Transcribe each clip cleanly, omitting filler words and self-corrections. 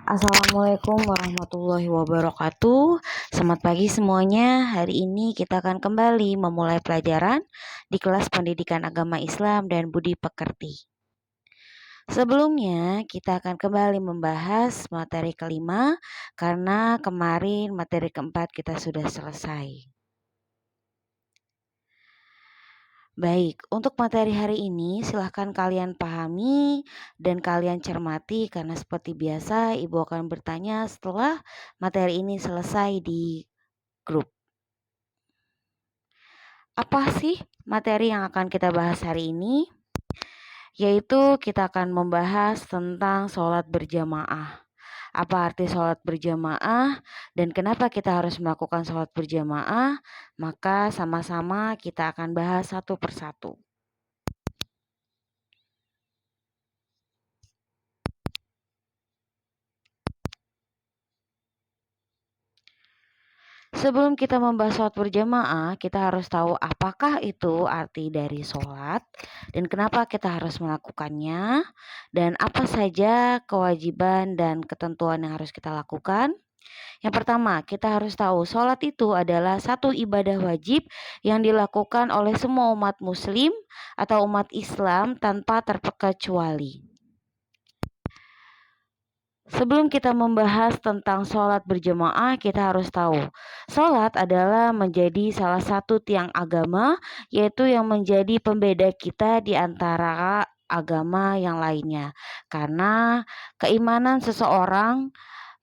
Assalamualaikum warahmatullahi wabarakatuh. Selamat pagi semuanya. Hari ini kita akan kembali memulai pelajaran di kelas pendidikan agama Islam dan budi pekerti. Sebelumnya kita akan kembali membahas materi kelima karena kemarin materi keempat kita sudah selesai. Baik, untuk materi hari ini silahkan kalian pahami dan kalian cermati karena seperti biasa Ibu akan bertanya setelah materi ini selesai di grup. Apa sih materi yang akan kita bahas hari ini? Yaitu kita akan membahas tentang sholat berjamaah. Apa arti sholat berjamaah dan kenapa kita harus melakukan sholat berjamaah? Maka sama-sama kita akan bahas satu persatu. Sebelum kita membahas sholat berjamaah, kita harus tahu apakah itu arti dari sholat dan kenapa kita harus melakukannya dan apa saja kewajiban dan ketentuan yang harus kita lakukan. Yang pertama, kita harus tahu sholat itu adalah satu ibadah wajib yang dilakukan oleh semua umat muslim atau umat Islam tanpa terkecuali. Sebelum kita membahas tentang sholat berjamaah, kita harus tahu sholat adalah menjadi salah satu tiang agama, yaitu yang menjadi pembeda kita di antara agama yang lainnya. Karena keimanan seseorang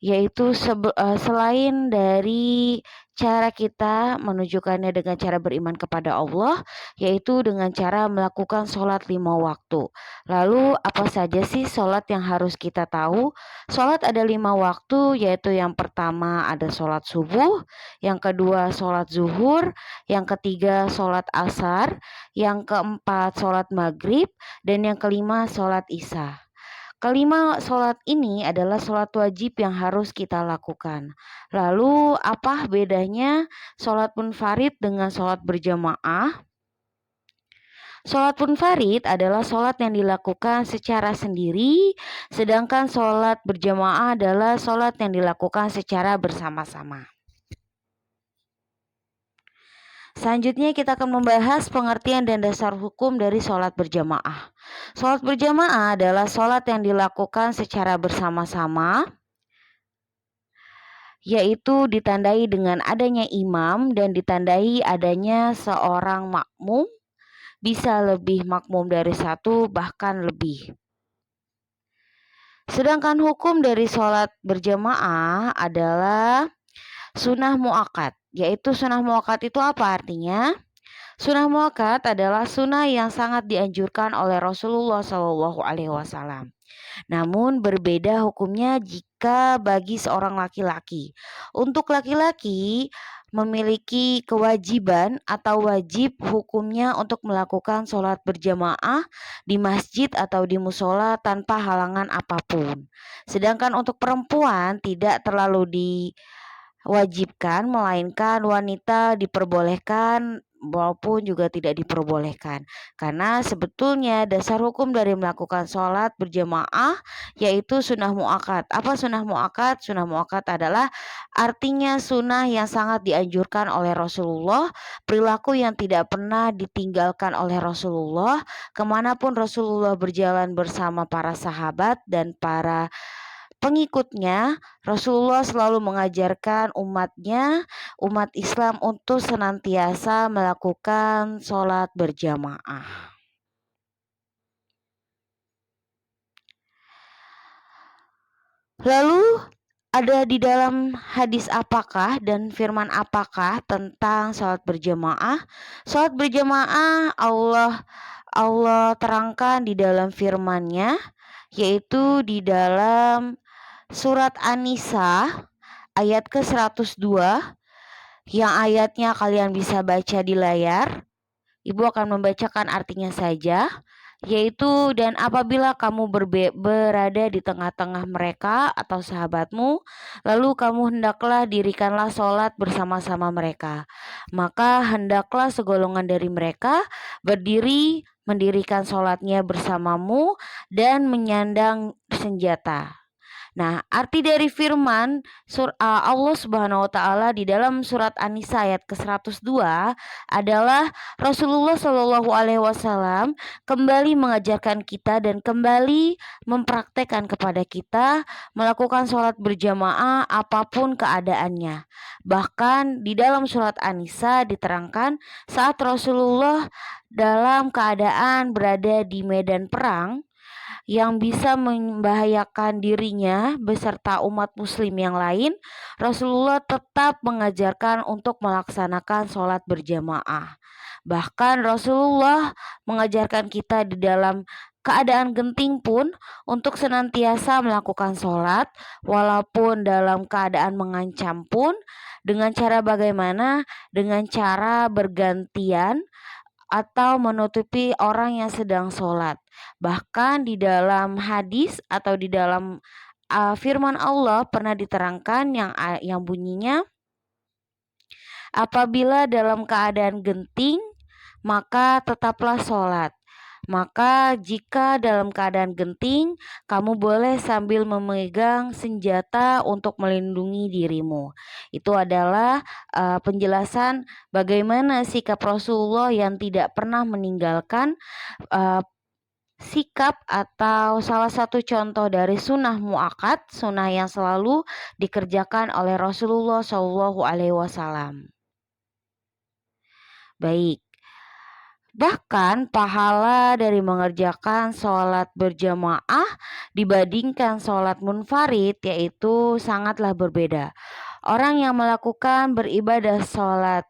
yaitu selain dari cara kita menunjukkannya dengan cara beriman kepada Allah, yaitu dengan cara melakukan sholat 5 waktu. Lalu apa saja sih sholat yang harus kita tahu? Sholat ada 5 waktu, yaitu yang pertama ada sholat subuh, yang kedua sholat zuhur, yang ketiga sholat asar, yang keempat sholat maghrib, dan yang kelima sholat isya. Kelima sholat ini adalah sholat wajib yang harus kita lakukan. Lalu apa bedanya sholat munfarid dengan sholat berjamaah? Sholat munfarid adalah sholat yang dilakukan secara sendiri, sedangkan sholat berjamaah adalah sholat yang dilakukan secara bersama-sama. Selanjutnya kita akan membahas pengertian dan dasar hukum dari sholat berjamaah. Sholat berjamaah adalah sholat yang dilakukan secara bersama-sama, yaitu ditandai dengan adanya imam dan ditandai adanya seorang makmum, bisa lebih makmum dari satu bahkan lebih. Sedangkan hukum dari sholat berjamaah adalah sunnah muakkad. Yaitu sunnah muakkad itu apa artinya? Sunnah muakkad adalah sunnah yang sangat dianjurkan oleh Rasulullah SAW. Namun berbeda hukumnya jika bagi seorang laki-laki. Untuk laki-laki memiliki kewajiban atau wajib hukumnya untuk melakukan sholat berjamaah di masjid atau di musola tanpa halangan apapun. Sedangkan untuk perempuan tidak terlalu diwajibkan, melainkan wanita diperbolehkan maupun juga tidak diperbolehkan. Karena sebetulnya dasar hukum dari melakukan sholat berjamaah yaitu sunnah muakkad. Apa sunnah muakkad? Sunnah muakkad adalah artinya sunnah yang sangat dianjurkan oleh Rasulullah, perilaku yang tidak pernah ditinggalkan oleh Rasulullah, kemanapun Rasulullah berjalan bersama para sahabat dan para pengikutnya. Rasulullah selalu mengajarkan umatnya, umat Islam untuk senantiasa melakukan sholat berjamaah. Lalu ada di dalam hadis apakah dan firman apakah tentang sholat berjamaah? Sholat berjamaah Allah terangkan di dalam firman-Nya, yaitu di dalam Surat An-Nisa ayat ke-102 yang ayatnya kalian bisa baca di layar. Ibu akan membacakan artinya saja, yaitu dan apabila kamu berada di tengah-tengah mereka atau sahabatmu, lalu kamu hendaklah dirikanlah sholat bersama-sama mereka. Maka hendaklah segolongan dari mereka berdiri mendirikan sholatnya bersamamu dan menyandang senjata. Nah, arti dari firman Allah Subhanahu wa taala di dalam surat An-Nisa ayat ke-102 adalah Rasulullah Shallallahu alaihi wasallam kembali mengajarkan kita dan kembali mempraktekkan kepada kita melakukan sholat berjamaah apapun keadaannya. Bahkan di dalam surat An-Nisa diterangkan saat Rasulullah dalam keadaan berada di medan perang yang bisa membahayakan dirinya beserta umat muslim yang lain, Rasulullah tetap mengajarkan untuk melaksanakan sholat berjamaah. Bahkan Rasulullah mengajarkan kita di dalam keadaan genting pun untuk senantiasa melakukan sholat walaupun dalam keadaan mengancam pun, dengan cara bagaimana? Dengan cara bergantian atau menutupi orang yang sedang sholat. Bahkan di dalam hadis atau di dalam firman Allah pernah diterangkan yang bunyinya, apabila dalam keadaan genting maka tetaplah sholat. Maka jika dalam keadaan genting, kamu boleh sambil memegang senjata untuk melindungi dirimu. Itu adalah penjelasan bagaimana sikap Rasulullah yang tidak pernah meninggalkan sikap atau salah satu contoh dari sunnah muakkad, sunnah yang selalu dikerjakan oleh Rasulullah Shallallahu alaihi wasallam. Baik. Bahkan pahala dari mengerjakan sholat berjamaah dibandingkan sholat munfarid yaitu sangatlah berbeda. Orang yang melakukan beribadah sholat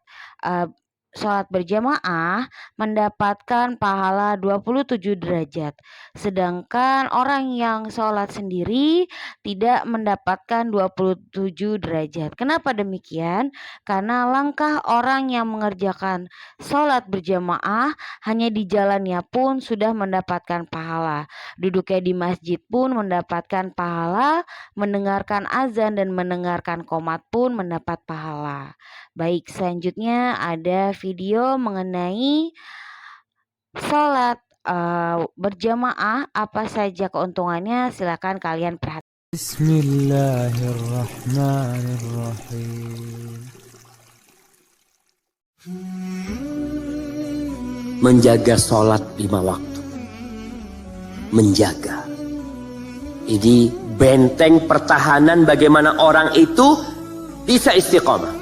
berjamaah mendapatkan pahala 27 derajat. Sedangkan orang yang sholat sendiri tidak mendapatkan 27 derajat. Kenapa demikian? Karena langkah orang yang mengerjakan sholat berjamaah hanya di jalannya pun sudah mendapatkan pahala. Duduknya di masjid pun mendapatkan pahala. Mendengarkan azan dan mendengarkan qomat pun mendapat pahala. Baik, selanjutnya ada video mengenai sholat berjamaah, apa saja keuntungannya, silakan kalian perhatikan. Bismillahirrahmanirrahim. Menjaga sholat 5 waktu. Menjaga. Ini benteng pertahanan bagaimana orang itu bisa istiqomah.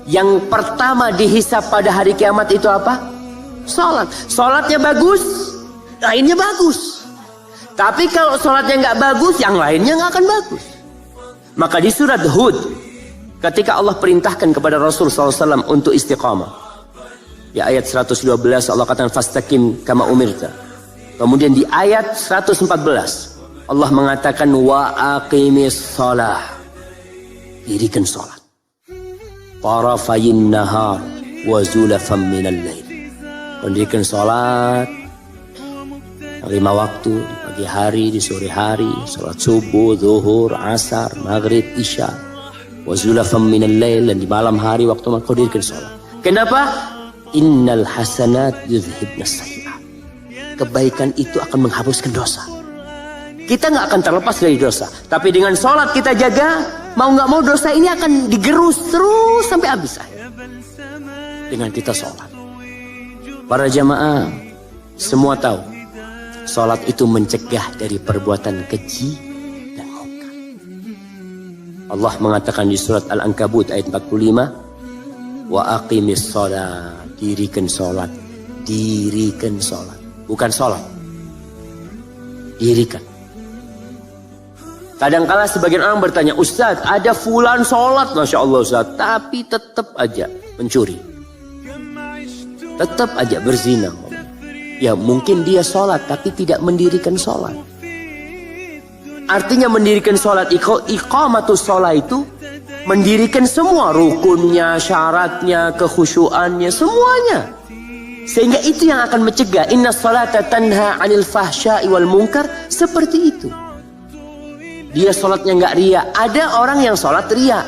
Yang pertama dihisap pada hari kiamat itu apa? Sholat. Sholatnya bagus, lainnya bagus. Tapi kalau sholatnya nggak bagus, yang lainnya nggak akan bagus. Maka di surat Hud, ketika Allah perintahkan kepada Rasul SAW untuk istiqamah, di ayat 112 Allah katakan fastaqim kama umirta. Kemudian di ayat 114 Allah mengatakan wa aqimis shalah, dirikan sholat. Tarafayin nahar wa zulafan minal lail. Mendirikan sholat 5 waktu, di pagi hari, di sore hari, sholat subuh, zuhur, asar, maghrib, isya, wa zulafan minal lail, dan di malam hari waktu kau dirikan sholat. Kenapa? Innal hasanat yudhibnas sayyi'at. Kebaikan itu akan menghapuskan dosa. Kita nggak akan terlepas dari dosa, tapi dengan sholat kita jaga, mau nggak mau dosa ini akan digerus terus sampai habis dengan kita sholat. Para jamaah semua tahu sholat itu mencegah dari perbuatan keji dan munkar. Allah mengatakan di surat Al-Ankabut ayat 45, wa aqimis sholat, dirikan sholat, dirikan sholat, bukan sholat, dirikan. Kadang-kala sebagian orang bertanya, Ustaz, ada fulan sholat, Masya Allah Ustaz, tapi tetap aja mencuri, tetap aja berzina. Ya mungkin dia sholat tapi tidak mendirikan sholat. Artinya mendirikan sholat, iqamatus sholat itu mendirikan semua rukunnya, syaratnya, kekhusyuannya, semuanya. Sehingga itu yang akan mencegah. Inna sholata tanha anil fahsya'i wal munkar. Seperti itu. Dia sholatnya nggak ria. Ada orang yang sholat ria,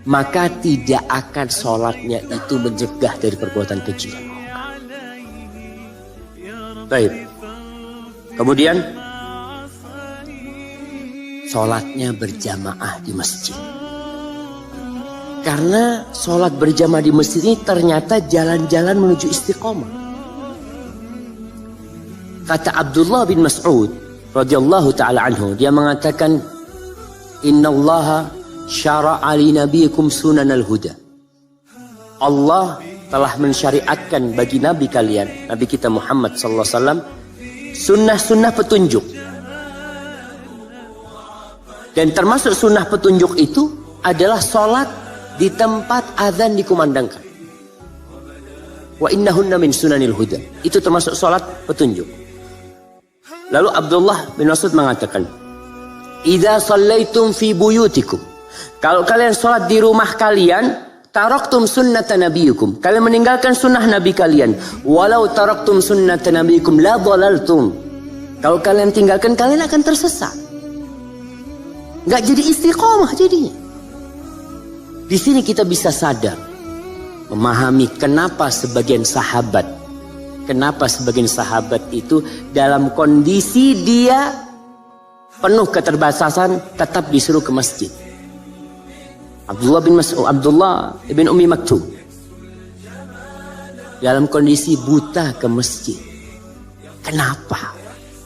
maka tidak akan sholatnya itu mencegah dari perbuatan keji. Baik. Kemudian sholatnya berjamaah di masjid. Karena sholat berjamaah di masjid ini ternyata jalan-jalan menuju istiqomah. Kata Abdullah bin Mas'ud radhiyallahu taala anhu, dia mengatakan, "Innallaha syara'a li nabiyikum sunanal huda." Allah telah mensyariatkan bagi nabi kalian, nabi kita Muhammad sallallahu alaihi wasallam, sunnah-sunnah petunjuk. Dan termasuk sunnah petunjuk itu adalah sholat di tempat azan dikumandangkan. Wa innahunna min sunanil huda. Itu termasuk sholat petunjuk. Lalu Abdullah bin Mas'ud mengatakan, "Idza shallaitum fi buyutikum." Kalau kalian sholat di rumah kalian, taraktum sunnata nabiyukum. Kalian meninggalkan sunnah nabi kalian. Walau taraktum sunnata nabiyikum la dhalaltum. Kalau kalian tinggalkan, kalian akan tersesat. Nggak jadi istiqomah jadinya. Di sini kita bisa sadar, memahami kenapa sebagian sahabat itu dalam kondisi dia penuh keterbatasan tetap disuruh ke masjid. Abdullah bin Ummi Maktum dalam kondisi buta ke masjid. Kenapa?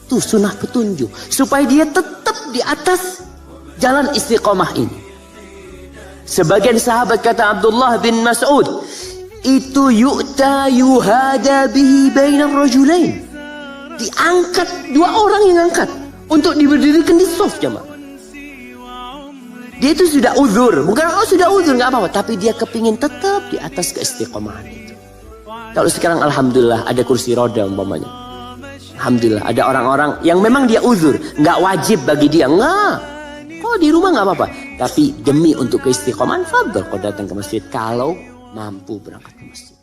Itu sunnah petunjuk supaya dia tetap di atas jalan istiqomah ini. Sebagian sahabat kata Abdullah bin Mas'ud, itu yuhada bihi bainar rajulain. Diangkat, dua orang yang angkat untuk diberdirikan di shaf jemaah. Dia itu sudah uzur, bukan sudah uzur nggak apa-apa, tapi dia kepingin tetap di atas keistiqomahan itu. Kalau sekarang alhamdulillah ada kursi roda umpamanya. Alhamdulillah ada orang-orang yang memang dia uzur, nggak wajib bagi dia, nggak. Oh di rumah nggak apa-apa, tapi demi untuk keistiqomahan, fadhil kau datang ke masjid kalau mampu berangkat ke masjid.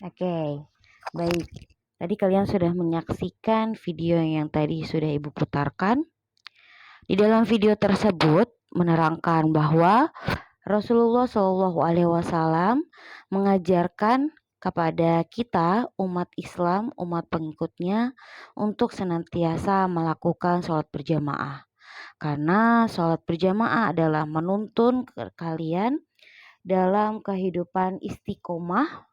Oke, baik. Tadi kalian sudah menyaksikan video yang tadi sudah Ibu putarkan. Di dalam video tersebut menerangkan bahwa Rasulullah Shallallahu Alaihi Wasallam mengajarkan kepada kita umat Islam, umat pengikutnya untuk senantiasa melakukan sholat berjamaah. Karena sholat berjamaah adalah menuntun kalian dalam kehidupan istiqomah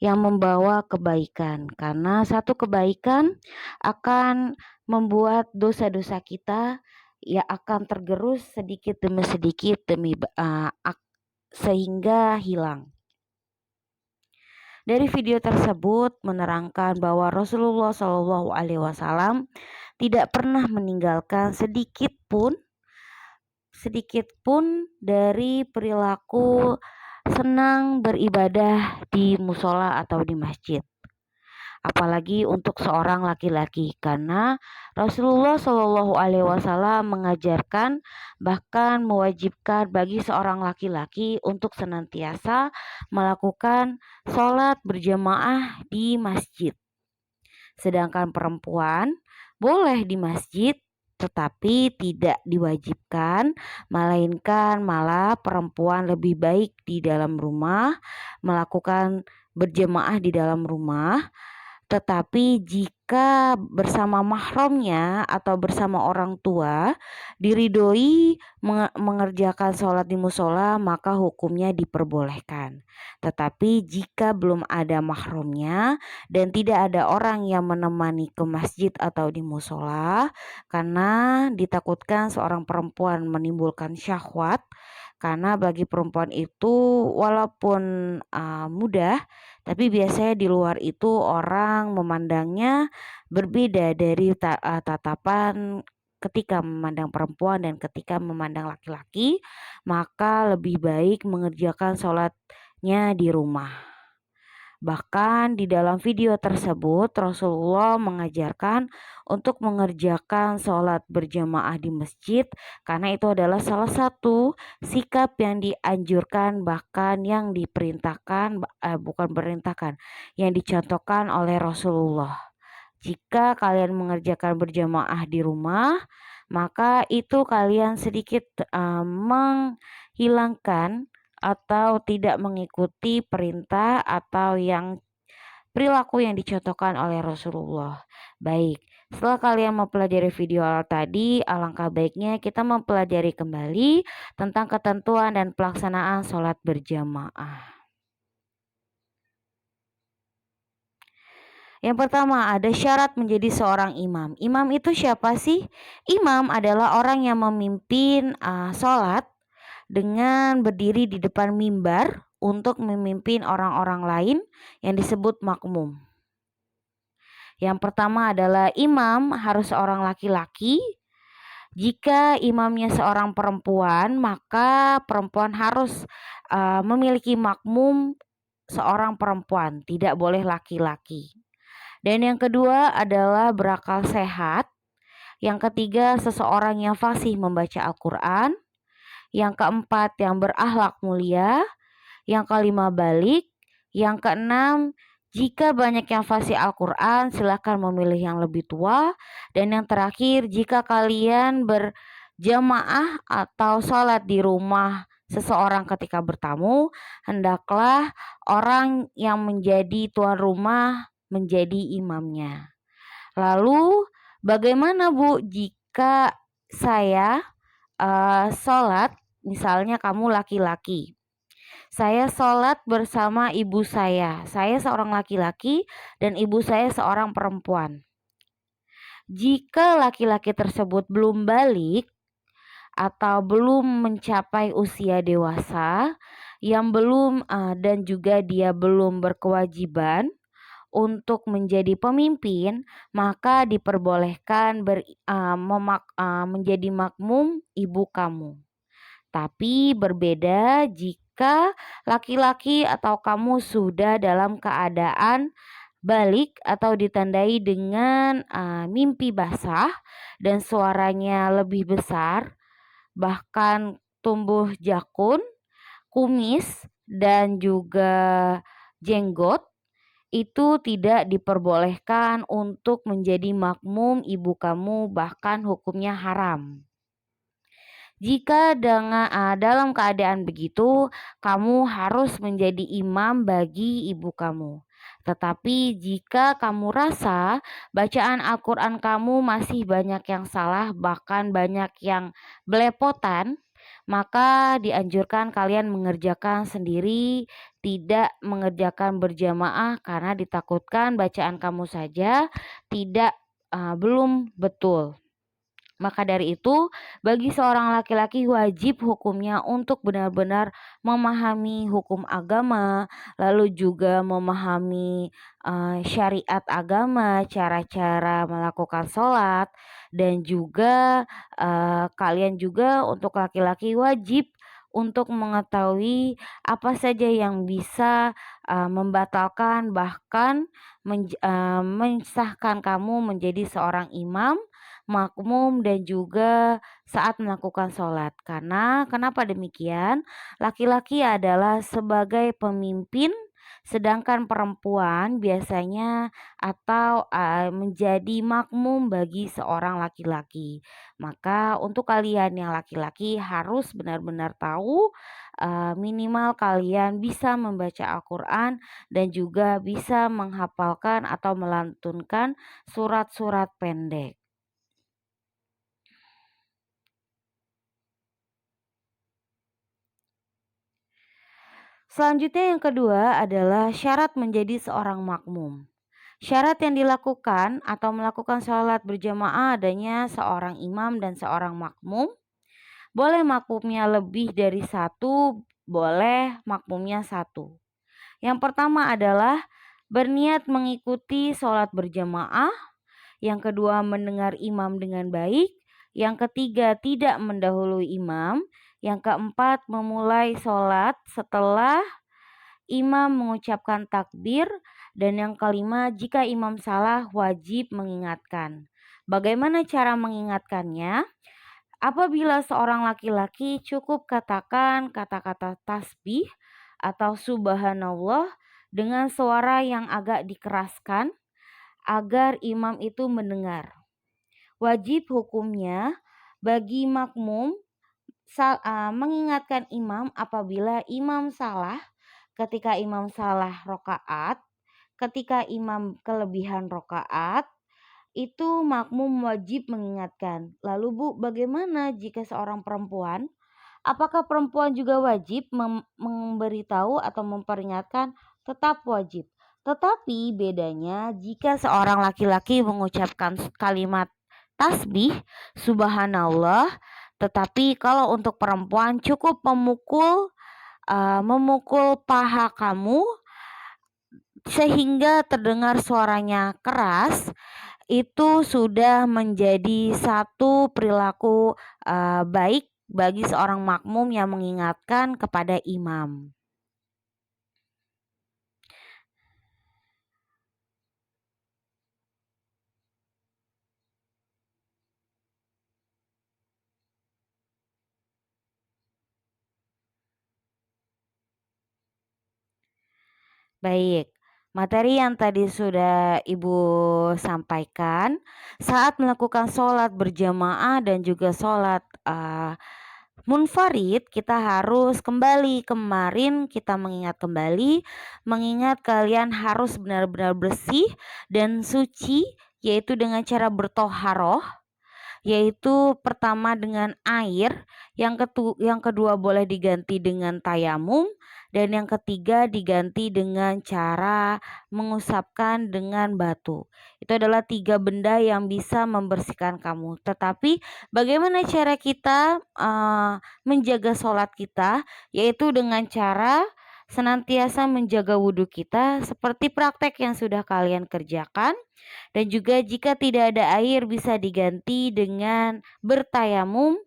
yang membawa kebaikan. Karena satu kebaikan akan membuat dosa-dosa kita ya akan tergerus sedikit demi sedikit sehingga hilang. Dari video tersebut menerangkan bahwa Rasulullah Shallallahu Alaihi Wasallam tidak pernah meninggalkan sedikit pun dari perilaku senang beribadah di musola atau di masjid. Apalagi untuk seorang laki-laki, karena Rasulullah Shallallahu Alaihi Wasallam mengajarkan bahkan mewajibkan bagi seorang laki-laki untuk senantiasa melakukan sholat berjamaah di masjid. Sedangkan perempuan boleh di masjid tetapi tidak diwajibkan, melainkan malah perempuan lebih baik di dalam rumah melakukan berjamaah di dalam rumah. Tetapi jika bersama mahramnya atau bersama orang tua diridhoi mengerjakan sholat di musola, maka hukumnya diperbolehkan. Tetapi jika belum ada mahramnya dan tidak ada orang yang menemani ke masjid atau di musola, karena ditakutkan seorang perempuan menimbulkan syahwat, karena bagi perempuan itu walaupun mudah, tapi biasanya di luar itu orang memandangnya berbeda dari tatapan ketika memandang perempuan dan ketika memandang laki-laki, maka lebih baik mengerjakan sholatnya di rumah. Bahkan di dalam video tersebut Rasulullah mengajarkan untuk mengerjakan sholat berjamaah di masjid karena itu adalah salah satu sikap yang dianjurkan bahkan yang diperintahkan, yang dicontohkan oleh Rasulullah. Jika kalian mengerjakan berjamaah di rumah, maka itu kalian sedikit menghilangkan atau tidak mengikuti perintah atau yang perilaku yang dicontohkan oleh Rasulullah. Baik, setelah kalian mempelajari video tadi, alangkah baiknya kita mempelajari kembali tentang ketentuan dan pelaksanaan sholat berjamaah. Yang pertama, ada syarat menjadi seorang imam. Imam itu siapa sih? Imam adalah orang yang memimpin sholat dengan berdiri di depan mimbar untuk memimpin orang-orang lain yang disebut makmum. Yang pertama adalah imam harus seorang laki-laki. Jika imamnya seorang perempuan, maka perempuan harus memiliki makmum seorang perempuan, tidak boleh laki-laki. Dan yang kedua adalah berakal sehat. Yang ketiga, seseorang yang fasih membaca Al-Quran. Yang keempat, yang berakhlak mulia. Yang kelima, balik. Yang keenam, jika banyak yang fasih Al-Quran, silakan memilih yang lebih tua. Dan yang terakhir, jika kalian berjamaah atau sholat di rumah seseorang ketika bertamu, hendaklah orang yang menjadi tuan rumah menjadi imamnya. Lalu bagaimana Bu jika saya sholat, misalnya kamu laki-laki. Saya sholat bersama ibu saya seorang laki-laki dan ibu saya seorang perempuan. Jika laki-laki tersebut belum balik atau belum mencapai usia dewasa, yang belum dan juga dia belum berkewajiban untuk menjadi pemimpin, maka diperbolehkan menjadi makmum ibu kamu. Tapi berbeda jika laki-laki atau kamu sudah dalam keadaan balik atau ditandai dengan mimpi basah dan suaranya lebih besar, bahkan tumbuh jakun, kumis, dan juga jenggot, itu tidak diperbolehkan untuk menjadi makmum ibu kamu, bahkan hukumnya haram. Jika dalam keadaan begitu, kamu harus menjadi imam bagi ibu kamu. Tetapi jika kamu rasa bacaan Al-Quran kamu masih banyak yang salah, bahkan banyak yang belepotan, maka dianjurkan kalian mengerjakan sendiri, tidak mengerjakan berjamaah karena ditakutkan bacaan kamu saja belum betul. Maka dari itu, bagi seorang laki-laki wajib hukumnya untuk benar-benar memahami hukum agama, lalu juga memahami syariat agama, cara-cara melakukan sholat, dan juga kalian juga untuk laki-laki wajib untuk mengetahui apa saja yang bisa membatalkan bahkan mensahkan kamu menjadi seorang imam, makmum, dan juga saat melakukan sholat. Karena kenapa demikian? Laki-laki adalah sebagai pemimpin, sedangkan perempuan biasanya atau menjadi makmum bagi seorang laki-laki. Maka untuk kalian yang laki-laki harus benar-benar tahu minimal kalian bisa membaca Al-Quran dan juga bisa menghafalkan atau melantunkan surat-surat pendek. Selanjutnya yang kedua adalah syarat menjadi seorang makmum. Syarat yang dilakukan atau melakukan sholat berjamaah adanya seorang imam dan seorang makmum. Boleh makmumnya lebih dari satu, boleh makmumnya satu. Yang pertama adalah berniat mengikuti sholat berjamaah. Yang kedua, mendengar imam dengan baik. Yang ketiga, tidak mendahului imam. Yang keempat, memulai sholat setelah imam mengucapkan takbir. Dan yang kelima, jika imam salah wajib mengingatkan. Bagaimana cara mengingatkannya? Apabila seorang laki-laki cukup katakan kata-kata tasbih atau subhanallah dengan suara yang agak dikeraskan agar imam itu mendengar. Wajib hukumnya bagi makmum mengingatkan imam apabila imam salah, ketika imam salah rokaat, ketika imam kelebihan rakaat, itu makmum wajib mengingatkan. Lalu Bu, bagaimana jika seorang perempuan? Apakah perempuan juga wajib memberitahu atau memperingatkan? Tetap wajib. Tetapi bedanya jika seorang laki-laki mengucapkan kalimat tasbih, subhanallah, tetapi kalau untuk perempuan cukup memukul paha kamu sehingga terdengar suaranya keras, itu sudah menjadi satu perilaku baik bagi seorang makmum yang mengingatkan kepada imam. Baik, materi yang tadi sudah Ibu sampaikan, saat melakukan sholat berjamaah dan juga sholat munfarid, kita harus kembali kemarin kita mengingat kalian harus benar-benar bersih dan suci, yaitu dengan cara bertoharoh, yaitu pertama dengan air, yang kedua boleh diganti dengan tayamum, dan yang ketiga diganti dengan cara mengusapkan dengan batu. Itu adalah 3 benda yang bisa membersihkan kamu. Tetapi bagaimana cara kita menjaga sholat kita, yaitu dengan cara senantiasa menjaga wudhu kita seperti praktek yang sudah kalian kerjakan. Dan juga jika tidak ada air bisa diganti dengan bertayamum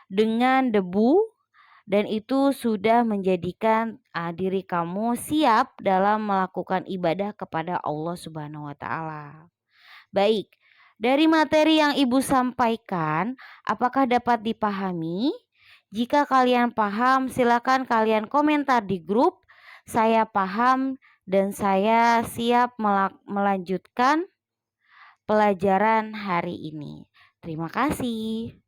dengan debu, dan itu sudah menjadikan diri kamu siap dalam melakukan ibadah kepada Allah Subhanahu wa taala. Baik, dari materi yang Ibu sampaikan, apakah dapat dipahami? Jika kalian paham, silakan kalian komentar di grup. Saya paham dan saya siap melanjutkan pelajaran hari ini. Terima kasih.